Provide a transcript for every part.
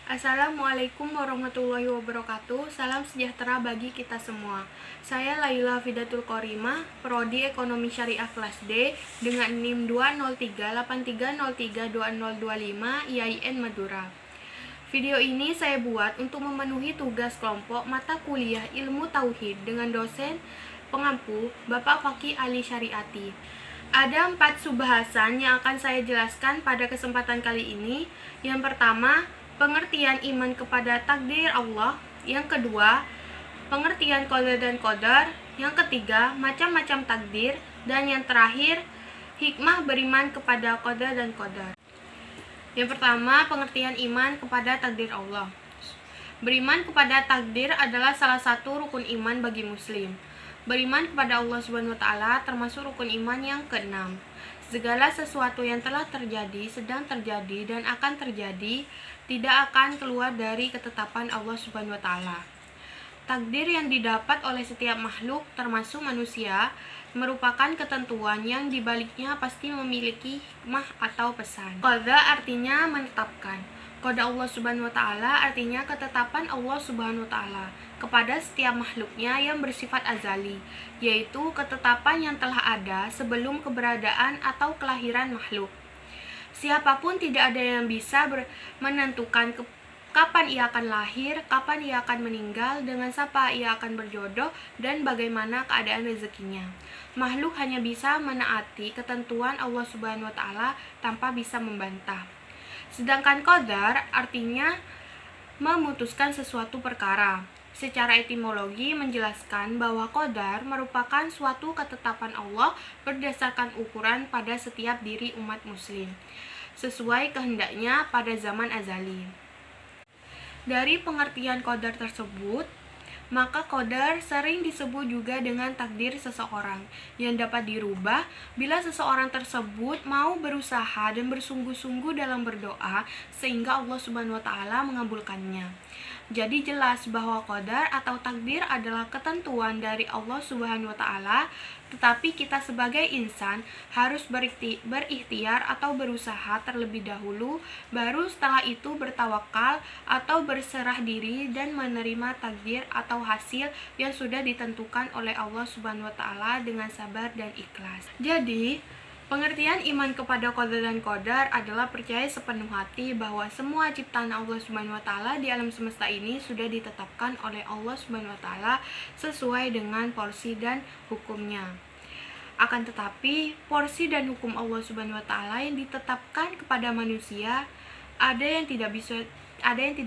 Assalamualaikum warahmatullahi wabarakatuh. Salam sejahtera bagi kita semua. Saya Laila Fidatul Qorima, Prodi Ekonomi Syariah kelas D dengan NIM 20383032025 IAIN Madura. Video ini saya buat untuk memenuhi tugas kelompok mata kuliah Ilmu Tauhid dengan dosen pengampu Bapak Fakih Ali Syariati. Ada 4 subbahasan yang akan saya jelaskan pada kesempatan kali ini. Yang pertama, pengertian iman kepada takdir Allah. Yang kedua, pengertian qada dan qadar. Yang ketiga, macam-macam takdir. Dan yang terakhir, hikmah beriman kepada qada dan qadar. Yang pertama, pengertian iman kepada takdir Allah. Beriman kepada takdir adalah salah satu rukun iman bagi muslim. Beriman kepada Allah Subhanahu wa taala termasuk rukun iman yang keenam. Segala sesuatu yang telah terjadi, sedang terjadi, dan akan terjadi tidak akan keluar dari ketetapan Allah Subhanahu wa taala. Takdir yang didapat oleh setiap makhluk termasuk manusia merupakan ketentuan yang dibaliknya pasti memiliki hikmah atau pesan. Qada artinya menetapkan. Qada Allah Subhanahu wa taala artinya ketetapan Allah Subhanahu wa taala kepada setiap makhluknya yang bersifat azali, yaitu ketetapan yang telah ada sebelum keberadaan atau kelahiran makhluk. Siapapun tidak ada yang bisa menentukan kapan ia akan lahir, kapan ia akan meninggal, dengan siapa ia akan berjodoh, dan bagaimana keadaan rezekinya. Makhluk hanya bisa menaati ketentuan Allah Subhanahu wa taala tanpa bisa membantah. Sedangkan qadar artinya memutuskan sesuatu perkara. Secara etimologi menjelaskan bahwa qadar merupakan suatu ketetapan Allah berdasarkan ukuran pada setiap diri umat muslim, sesuai kehendaknya pada zaman azali. Dari pengertian qadar tersebut, maka qadar sering disebut juga dengan takdir seseorang yang dapat dirubah bila seseorang tersebut mau berusaha dan bersungguh-sungguh dalam berdoa sehingga Allah Subhanahu wa taala mengabulkannya. Jadi jelas bahwa qadar atau takdir adalah ketentuan dari Allah Subhanahu wa taala, tetapi kita sebagai insan harus berikhtiar atau berusaha terlebih dahulu, baru setelah itu bertawakal atau berserah diri dan menerima takdir atau hasil yang sudah ditentukan oleh Allah Subhanahu wa taala dengan sabar dan ikhlas. Jadi, pengertian iman kepada qada dan qadar adalah percaya sepenuh hati bahwa semua ciptaan Allah Subhanahu wa taala di alam semesta ini sudah ditetapkan oleh Allah Subhanahu wa taala sesuai dengan porsi dan hukumnya. Akan tetapi, porsi dan hukum Allah Subhanahu wa taala yang ditetapkan kepada manusia ada yang tidak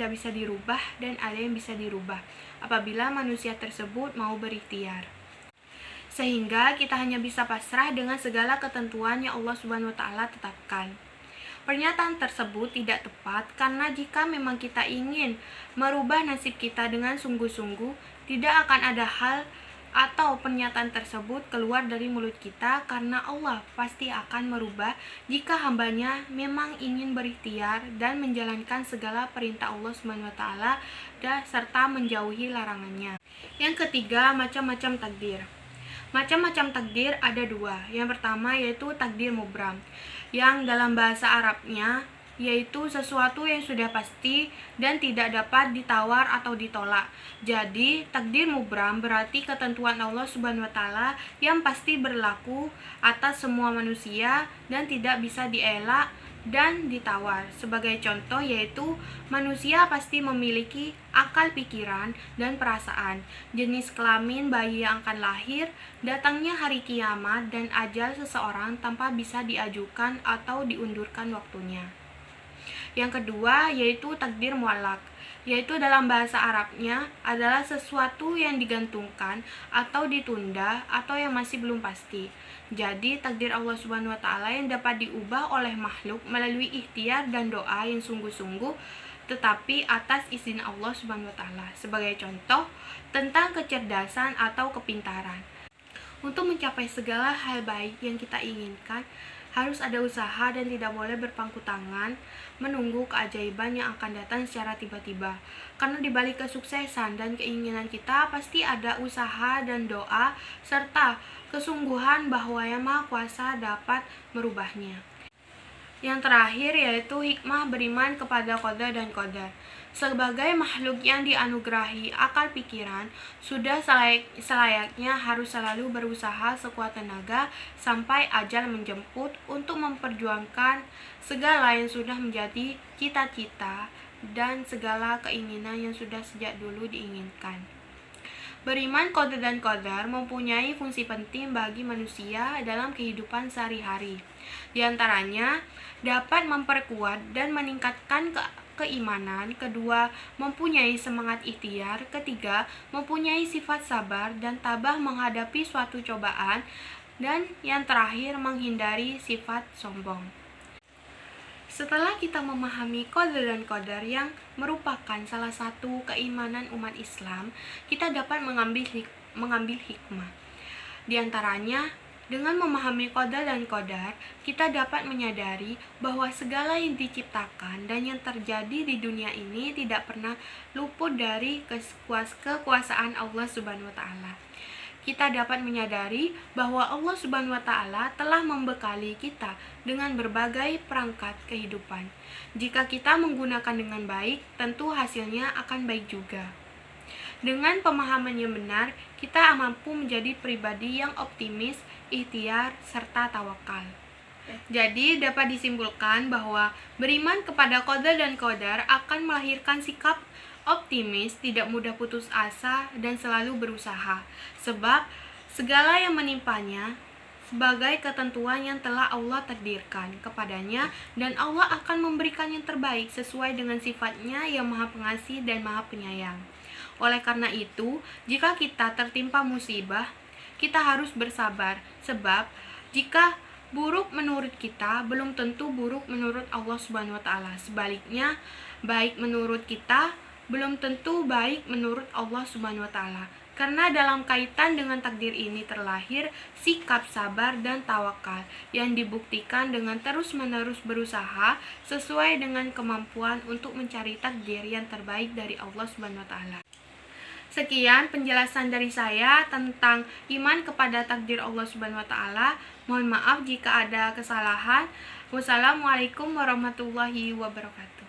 bisa dirubah dan ada yang bisa dirubah apabila manusia tersebut mau berikhtiar. Sehingga kita hanya bisa pasrah dengan segala ketentuan yang Allah Subhanahu wa taala tetapkan. Pernyataan tersebut tidak tepat karena jika memang kita ingin merubah nasib kita dengan sungguh-sungguh, tidak akan ada hal atau pernyataan tersebut keluar dari mulut kita, karena Allah pasti akan merubah jika hambanya memang ingin berikhtiar dan menjalankan segala perintah Allah Subhanahu wa taala serta menjauhi larangannya. Yang ketiga, macam-macam takdir. Macam-macam takdir ada 2. Yang pertama yaitu takdir mubram, yang dalam bahasa Arabnya yaitu sesuatu yang sudah pasti dan tidak dapat ditawar atau ditolak. Jadi, takdir mubram berarti ketentuan Allah Subhanahu wa taala yang pasti berlaku atas semua manusia dan tidak bisa dielak dan ditawar. Sebagai contoh yaitu manusia pasti memiliki akal pikiran dan perasaan, jenis kelamin bayi yang akan lahir, datangnya hari kiamat, dan ajal seseorang tanpa bisa diajukan atau diundurkan waktunya. Yang kedua yaitu takdir muallak, yaitu dalam bahasa Arabnya adalah sesuatu yang digantungkan atau ditunda atau yang masih belum pasti. Jadi takdir Allah Subhanahu wa taala yang dapat diubah oleh makhluk melalui ikhtiar dan doa yang sungguh-sungguh, tetapi atas izin Allah Subhanahu wa taala. Sebagai contoh tentang kecerdasan atau kepintaran. Untuk mencapai segala hal baik yang kita inginkan, harus ada usaha dan tidak boleh berpangku tangan menunggu keajaiban yang akan datang secara tiba-tiba. Karena di balik kesuksesan dan keinginan kita pasti ada usaha dan doa serta kesungguhan bahwa Yang Maha Kuasa dapat merubahnya. Yang terakhir yaitu hikmah beriman kepada qada dan qadar. Sebagai makhluk yang dianugerahi akal pikiran, sudah selayaknya harus selalu berusaha sekuat tenaga sampai ajal menjemput untuk memperjuangkan segala yang sudah menjadi cita-cita dan segala keinginan yang sudah sejak dulu diinginkan. Beriman qada dan qadar mempunyai fungsi penting bagi manusia dalam kehidupan sehari-hari. Di antaranya, dapat memperkuat dan meningkatkan keimanan. Kedua, mempunyai semangat ikhtiar. Ketiga, mempunyai sifat sabar dan tabah menghadapi suatu cobaan. Dan yang terakhir, menghindari sifat sombong. Setelah kita memahami qada dan qadar yang merupakan salah satu keimanan umat Islam, kita dapat mengambil hikmah. Di antaranya, dengan memahami qada dan qadar, kita dapat menyadari bahwa segala yang diciptakan dan yang terjadi di dunia ini tidak pernah luput dari kekuasaan Allah Subhanahu wa taala. Kita dapat menyadari bahwa Allah Subhanahu wa taala telah membekali kita dengan berbagai perangkat kehidupan. Jika kita menggunakan dengan baik, tentu hasilnya akan baik juga. Dengan pemahaman yang benar, kita mampu menjadi pribadi yang optimis, ikhtiar, serta tawakal. Jadi dapat disimpulkan bahwa beriman kepada qada dan qadar akan melahirkan sikap optimis, tidak mudah putus asa, dan selalu berusaha. Sebab segala yang menimpanya sebagai ketentuan yang telah Allah takdirkan kepadanya, dan Allah akan memberikan yang terbaik sesuai dengan sifatnya yang maha pengasih dan maha penyayang. Oleh karena itu, jika kita tertimpa musibah, kita harus bersabar, sebab jika buruk menurut kita, belum tentu buruk menurut Allah Subhanahu wa taala. Sebaliknya, baik menurut kita belum tentu baik menurut Allah Subhanahu wa taala. Karena dalam kaitan dengan takdir ini terlahir sikap sabar dan tawakal yang dibuktikan dengan terus-menerus berusaha sesuai dengan kemampuan untuk mencari takdir yang terbaik dari Allah Subhanahu wa taala. Sekian penjelasan dari saya tentang iman kepada takdir Allah Subhanahu wa taala. Mohon maaf jika ada kesalahan. Wassalamualaikum warahmatullahi wabarakatuh.